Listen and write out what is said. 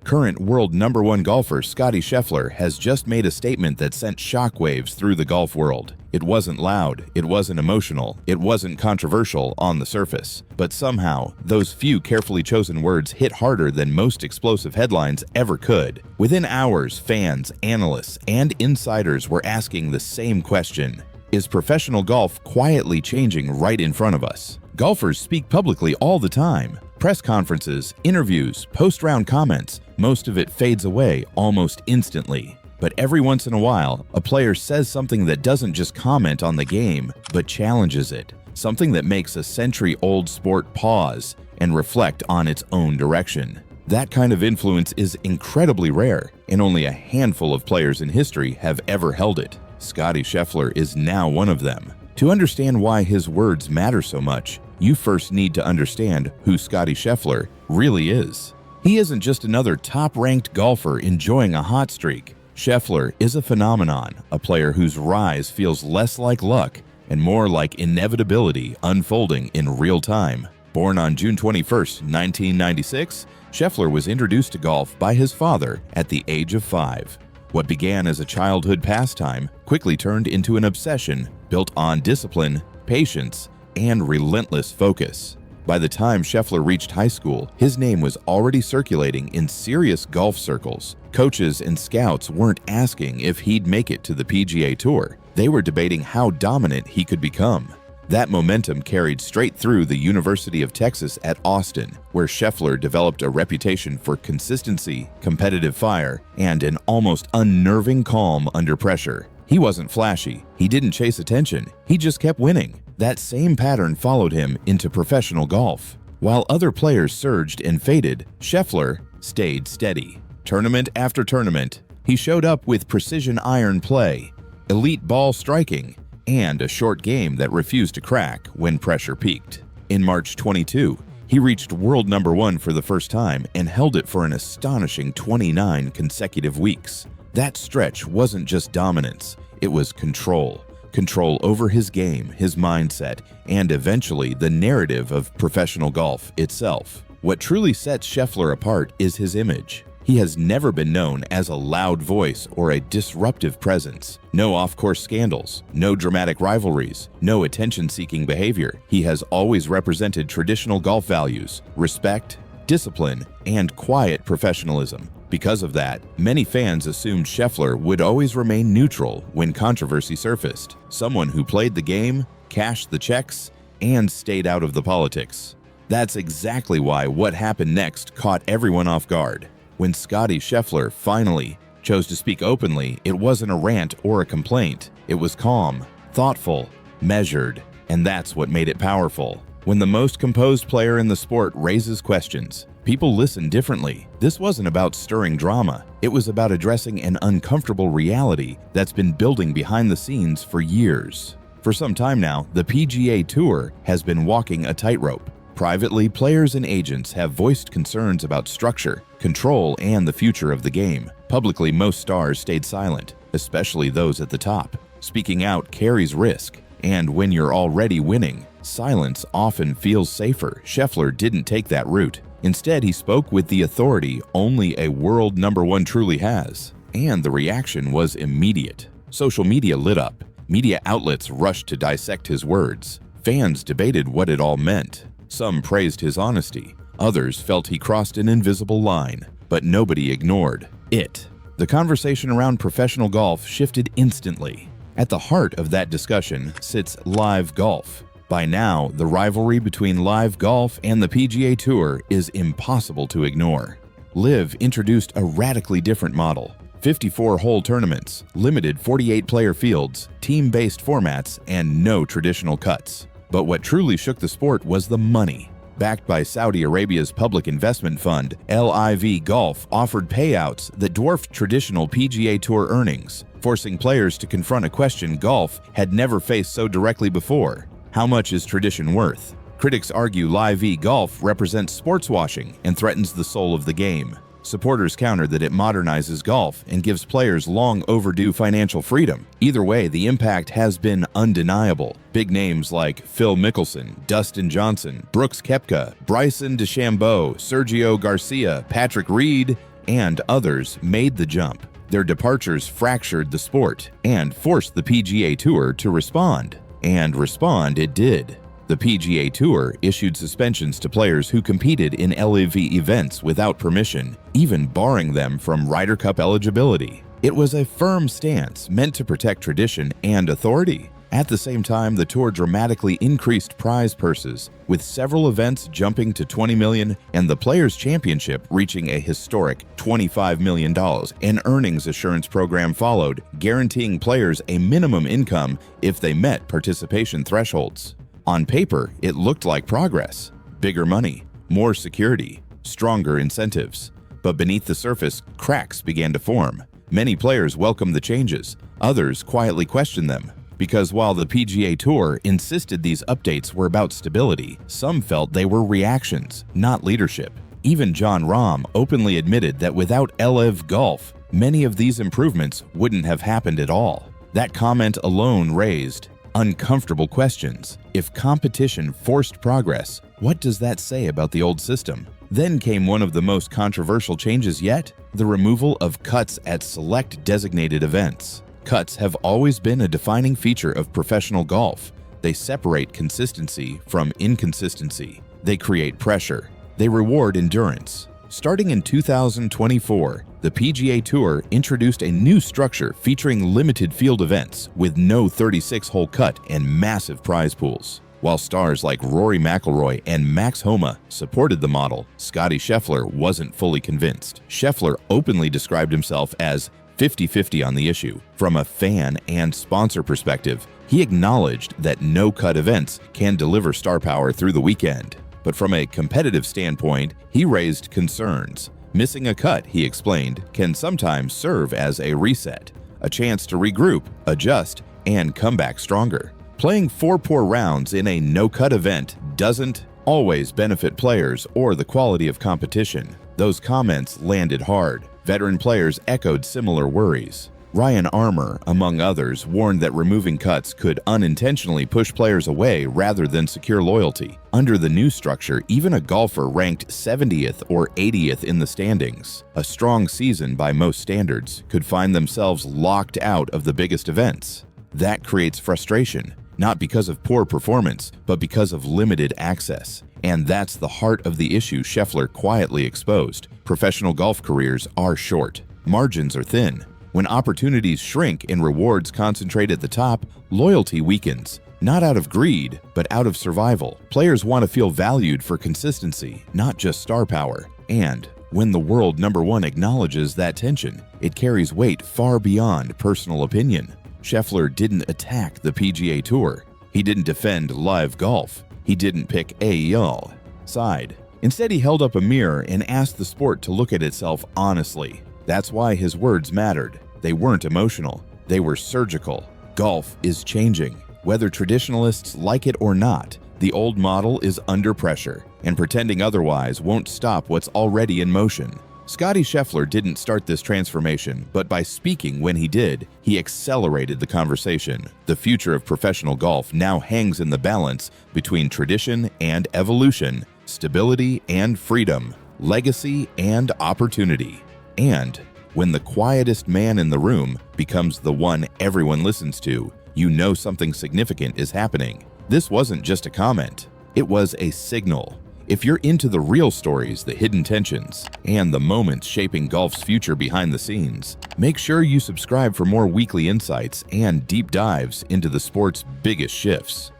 Current world #1 golfer Scottie Scheffler has just made a statement that sent shockwaves through the golf world. It wasn't loud, it wasn't emotional, it wasn't controversial on the surface. But somehow, those few carefully chosen words hit harder than most explosive headlines ever could. Within hours, fans, analysts, and insiders were asking the same question. Is professional golf quietly changing right in front of us? Golfers speak publicly all the time. Press conferences, interviews, post-round comments, most of it fades away almost instantly. But every once in a while, a player says something that doesn't just comment on the game, but challenges it. Something that makes a century-old sport pause and reflect on its own direction. That kind of influence is incredibly rare, and only a handful of players in history have ever held it. Scottie Scheffler is now one of them. To understand why his words matter so much, you first need to understand who Scottie Scheffler really is. He isn't just another top-ranked golfer enjoying a hot streak. Scheffler is a phenomenon, a player whose rise feels less like luck and more like inevitability unfolding in real time. Born on June 21, 1996, Scheffler was introduced to golf by his father at the age of 5. What began as a childhood pastime quickly turned into an obsession built on discipline, patience, and relentless focus. By the time Scheffler reached high school, his name was already circulating in serious golf circles. Coaches and scouts weren't asking if he'd make it to the PGA Tour. They were debating how dominant he could become. That momentum carried straight through the University of Texas at Austin, where Scheffler developed a reputation for consistency, competitive fire, and an almost unnerving calm under pressure. He wasn't flashy. He didn't chase attention. He just kept winning. That same pattern followed him into professional golf. While other players surged and faded, Scheffler stayed steady. Tournament after tournament, he showed up with precision iron play, elite ball striking, and a short game that refused to crack when pressure peaked. In March 22, he reached world #1 for the first time and held it for an astonishing 29 consecutive weeks. That stretch wasn't just dominance, it was control. Control over his game, his mindset, and eventually the narrative of professional golf itself. What truly sets Scheffler apart is his image. He has never been known as a loud voice or a disruptive presence. No off-course scandals, no dramatic rivalries, no attention-seeking behavior. He has always represented traditional golf values, respect, discipline, and quiet professionalism. Because of that, many fans assumed Scheffler would always remain neutral when controversy surfaced, someone who played the game, cashed the checks, and stayed out of the politics. That's exactly why what happened next caught everyone off guard. When Scottie Scheffler finally chose to speak openly, it wasn't a rant or a complaint. It was calm, thoughtful, measured, and that's what made it powerful. When the most composed player in the sport raises questions, people listen differently. This wasn't about stirring drama. It was about addressing an uncomfortable reality that's been building behind the scenes for years. For some time now, the PGA Tour has been walking a tightrope. Privately, players and agents have voiced concerns about structure, control, and the future of the game. Publicly, most stars stayed silent, especially those at the top. Speaking out carries risk, and when you're already winning, silence often feels safer. Scheffler didn't take that route. Instead, he spoke with the authority only a world #1 truly has, and the reaction was immediate. Social media lit up. Media outlets rushed to dissect his words. Fans debated what it all meant. Some praised his honesty. Others felt he crossed an invisible line, but nobody ignored it. The conversation around professional golf shifted instantly. At the heart of that discussion sits live golf. By now, the rivalry between live golf and the PGA Tour is impossible to ignore. LIV introduced a radically different model. 54-hole tournaments, limited 48-player fields, team-based formats, and no traditional cuts. But what truly shook the sport was the money. Backed by Saudi Arabia's public investment fund, LIV Golf offered payouts that dwarfed traditional PGA Tour earnings, forcing players to confront a question golf had never faced so directly before. How much is tradition worth? Critics argue LIV Golf represents sports washing and threatens the soul of the game. Supporters counter that it modernizes golf and gives players long overdue financial freedom. Either way, the impact has been undeniable. Big names like Phil Mickelson, Dustin Johnson, Brooks Koepka, Bryson DeChambeau, Sergio Garcia, Patrick Reed, and others made the jump. Their departures fractured the sport and forced the PGA Tour to respond. And respond it did. The PGA Tour issued suspensions to players who competed in LIV events without permission, even barring them from Ryder Cup eligibility. It was a firm stance meant to protect tradition and authority. At the same time, the tour dramatically increased prize purses, with several events jumping to $20 million and the Players' Championship reaching a historic $25 million. An earnings assurance program followed, guaranteeing players a minimum income if they met participation thresholds. On paper, it looked like progress. Bigger money, more security, stronger incentives. But beneath the surface, cracks began to form. Many players welcomed the changes. Others quietly questioned them. Because while the PGA Tour insisted these updates were about stability, some felt they were reactions, not leadership. Even Jon Rahm openly admitted that without LIV Golf, many of these improvements wouldn't have happened at all. That comment alone raised uncomfortable questions. If competition forced progress, what does that say about the old system? Then came one of the most controversial changes yet, the removal of cuts at select designated events. Cuts have always been a defining feature of professional golf. They separate consistency from inconsistency. They create pressure. They reward endurance. Starting in 2024, the PGA Tour introduced a new structure featuring limited field events with no 36-hole cut and massive prize pools. While stars like Rory McIlroy and Max Homa supported the model, Scottie Scheffler wasn't fully convinced. Scheffler openly described himself as 50-50 on the issue. From a fan and sponsor perspective, he acknowledged that no-cut events can deliver star power through the weekend. But from a competitive standpoint, he raised concerns. Missing a cut, he explained, can sometimes serve as a reset, a chance to regroup, adjust, and come back stronger. Playing 4 poor rounds in a no-cut event doesn't always benefit players or the quality of competition. Those comments landed hard. Veteran players echoed similar worries. Ryan Armour, among others, warned that removing cuts could unintentionally push players away rather than secure loyalty. Under the new structure, even a golfer ranked 70th or 80th in the standings, a strong season by most standards, could find themselves locked out of the biggest events. That creates frustration, not because of poor performance, but because of limited access. And that's the heart of the issue Scheffler quietly exposed. Professional golf careers are short. Margins are thin. When opportunities shrink and rewards concentrate at the top, loyalty weakens. Not out of greed, but out of survival. Players want to feel valued for consistency, not just star power. And when the world number one acknowledges that tension, it carries weight far beyond personal opinion. Scheffler didn't attack the PGA Tour. He didn't defend LIV Golf. He didn't pick a side. Instead, he held up a mirror and asked the sport to look at itself honestly. That's why his words mattered. They weren't emotional. They were surgical. Golf is changing. Whether traditionalists like it or not, the old model is under pressure, and pretending otherwise won't stop what's already in motion. Scottie Scheffler didn't start this transformation, but by speaking when he did, he accelerated the conversation. The future of professional golf now hangs in the balance between tradition and evolution, stability and freedom, legacy and opportunity. And when the quietest man in the room becomes the one everyone listens to, you know something significant is happening. This wasn't just a comment. It was a signal. If you're into the real stories, the hidden tensions, and the moments shaping golf's future behind the scenes, make sure you subscribe for more weekly insights and deep dives into the sport's biggest shifts.